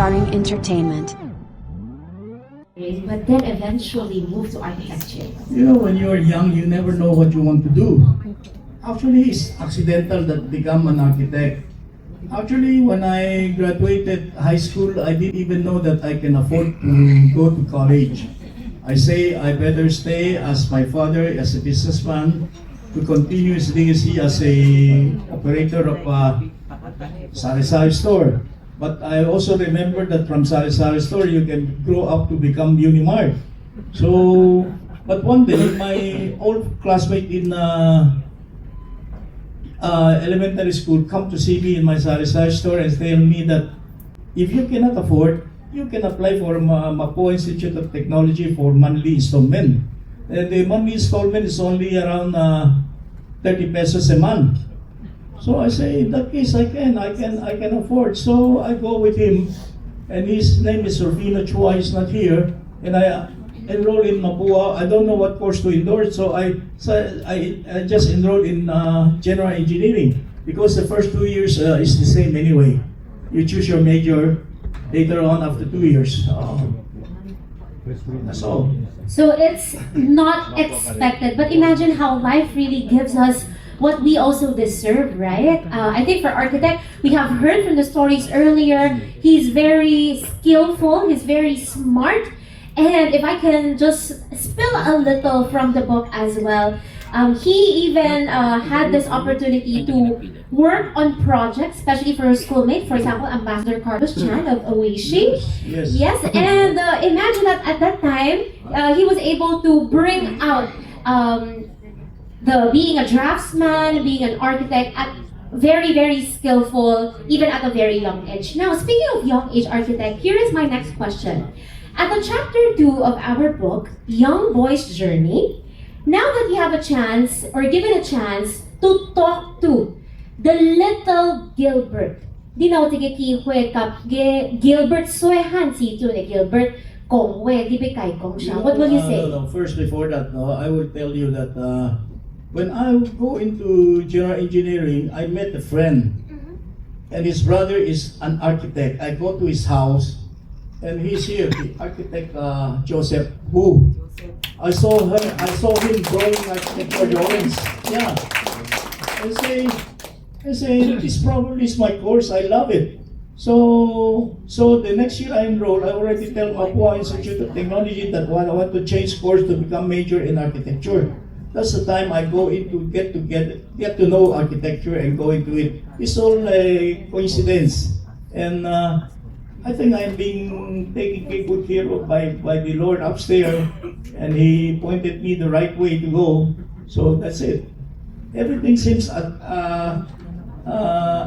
starring entertainment. But then eventually moved to architecture. You know, when you're young, you never know what you want to do. Actually, it's accidental that become an architect. Actually, when I graduated high school, I didn't even know that I can afford to go to college. I say I better stay as my father, as a businessman, to continue his legacy as a operator of a sari-sari store. But I also remember that from sari-sari store, you can grow up to become Unimart. So, but one day, my old classmate in elementary school come to see me in my sari-sari store and tell me that if you cannot afford, you can apply for Mapo Institute of Technology for monthly installment. And the monthly installment is only around 30 pesos a month. So I say, in that case, I can afford. So I go with him, and his name is Rufino Chua. He's not here, and I enroll in Mapua. I don't know what course to enroll, so I just enrolled in general engineering because the first 2 years is the same anyway. You choose your major later on after 2 years. That's all. So it's not expected, but imagine how life really gives us what we also deserve, right? I think for architect, we have heard from the stories earlier, he's very skillful, he's very smart, and if I can just spill a little from the book as well, he even had this opportunity to work on projects, especially for his schoolmate, for example, Ambassador Carlos Chan of Oishi. Yes, and imagine that at that time, he was able to bring out being a draftsman, being an architect, at very, very skillful, even at a very young age. Now, speaking of young age architect, here is my next question. At the chapter 2 of our book, Young Boy's Journey, now that you have a chance, or given a chance, to talk to the little Gilbert. Di na uti kihwe kap Gilbert suehan si ito ni Gilbert kongwe di kay kong siya. What will you say? No. First, before that, I will tell you that when I go into general engineering, I met a friend, and his brother is an architect. I go to his house, and he's here, the architect Joseph Hu. I saw him drawing architecture drawings. Yeah. I say, this probably is my course. I love it. So the next year I enroll, I already tell Mapua Institute of Technology that I want to change course to become major in architecture. That's the time I go into get to know architecture and go into it. It's all a coincidence, and I think I'm being taken good care of by the Lord upstairs, and He pointed me the right way to go. So that's it. Everything seems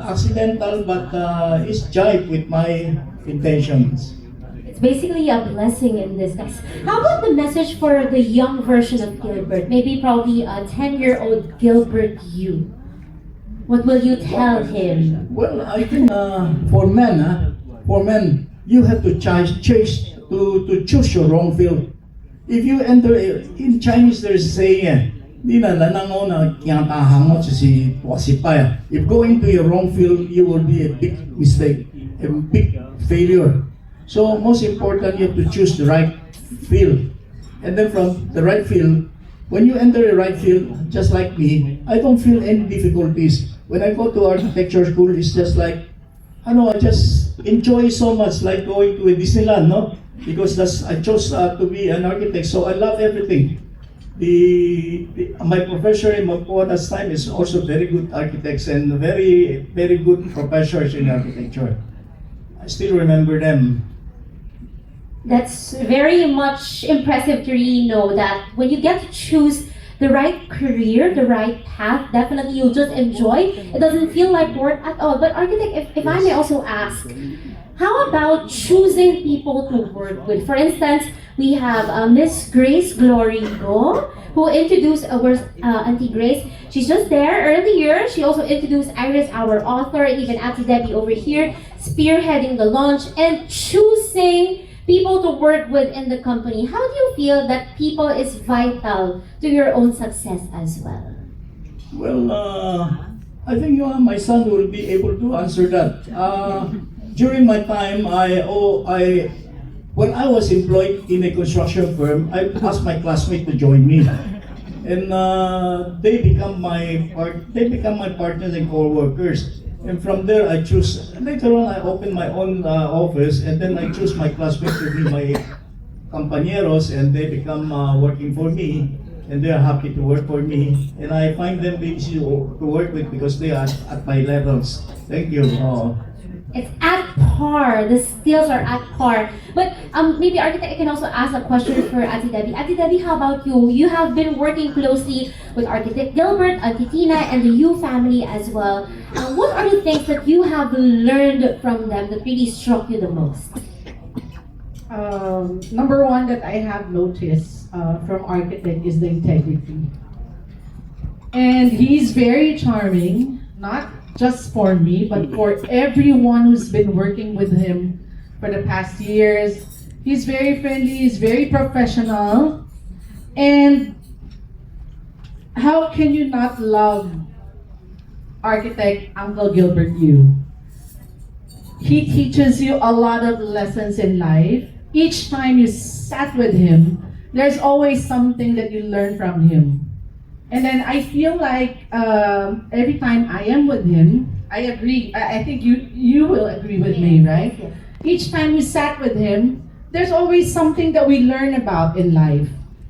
accidental, but it's jive with my intentions. It's basically a blessing in disguise. How about the message for the young version of Gilbert? Maybe probably a 10-year-old Gilbert you. What will you tell him? Well, I think for men, you have to choose your wrong field. If you enter in Chinese, there's a saying, if go into your wrong field, you will be a big mistake, a big failure. So most important, you have to choose the right field. And then from the right field, when you enter the right field, just like me, I don't feel any difficulties. When I go to architecture school, it's just like, I just enjoy so much, like going to a Disneyland, no? Because I chose to be an architect, so I love everything. My professor in Mapua at that time is also very good architects and very, very good professors in architecture. I still remember them. That's very much impressive to really know that when you get to choose the right career, the right path, definitely you'll just enjoy. It doesn't feel like work at all. But architect, if I may also ask, how about choosing people to work with? For instance, we have Miss Grace Glory Go, who introduced our Auntie Grace. She's just there earlier. She also introduced Iris, our author, and even Auntie Debbie over here, spearheading the launch and choosing people to work with in the company. How do you feel that people is vital to your own success as well? Well, I think my son will be able to answer that. during my time, when I was employed in a construction firm, I asked my classmate to join me, and they become my partners and co-workers. And from there, I choose. Later on, I opened my own office, and then I choose my classmates to be my compañeros, and they become working for me, and they are happy to work for me, and I find them easy to work with because they are at my levels. Thank you. It's at par. The skills are at par. But maybe architect, I can also ask a question for Ate Debbie. Ate Debbie, how about you? You have been working closely with architect Gilbert, Auntie Tina, and the Yu family as well. What are the things that you have learned from them that really struck you the most? Number one that I have noticed from architect is the integrity. And he's very charming, not just for me, but for everyone who's been working with him for the past years. He's very friendly, he's very professional. And how can you not love architect Uncle Gilbert Yu? He teaches you a lot of lessons in life. Each time you sat with him, there's always something that you learn from him. And then I feel like every time I am with him, I agree. I think you will agree with me, right? Yes. Each time we sat with him, there's always something that we learn about in life.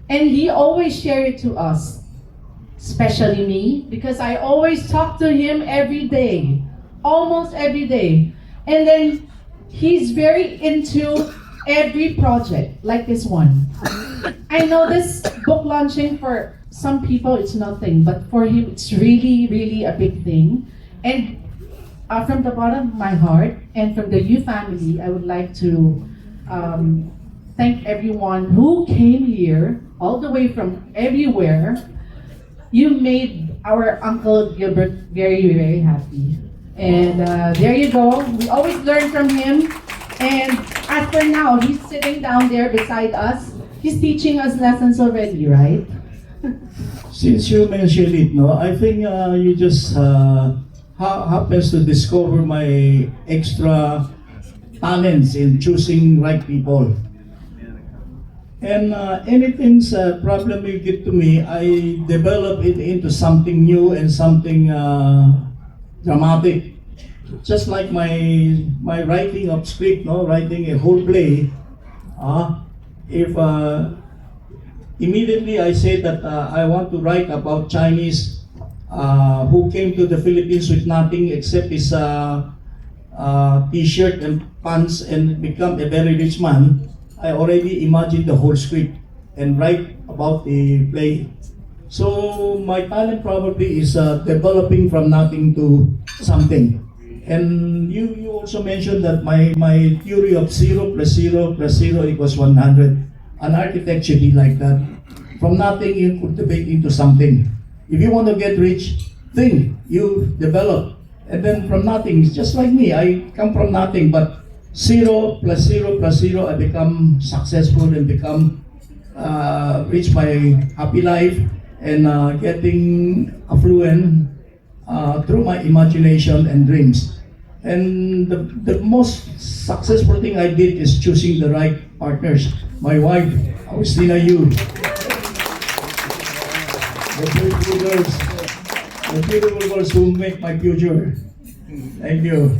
And he always shared it to us, especially me, because I always talk to him every day, almost every day. And then he's very into every project, like this one. I know this book launching for some people it's nothing, but for him it's really, really a big thing. And from the bottom of my heart and from the Yu family, I would like to thank everyone who came here, all the way from everywhere. You made our Uncle Gilbert very, very happy. And there you go. We always learn from him. And as for now, he's sitting down there beside us. He's teaching us lessons already, right? Since you mentioned it, no, I think you just happens to discover my extra talents in choosing right people. And anything's problem you get to me, I develop it into something new and something dramatic. Just like my writing of script, no, writing a whole play. If immediately I say that I want to write about Chinese who came to the Philippines with nothing except his t-shirt and pants and become a very rich man, I already imagined the whole script and write about the play. So my talent probably is developing from nothing to something. And you also mentioned that my theory of 0 plus 0 plus 0 equals 100. An architect should be like that. From nothing, you cultivate into something. If you want to get rich, think, you develop. And then from nothing, it's just like me. I come from nothing, but 0 plus 0 plus 0, I become successful and become reach my happy life and getting affluent through my imagination and dreams. And the most successful thing I did is choosing the right partners. My wife, Agustina Yu. The beautiful girls who make my future. Thank you.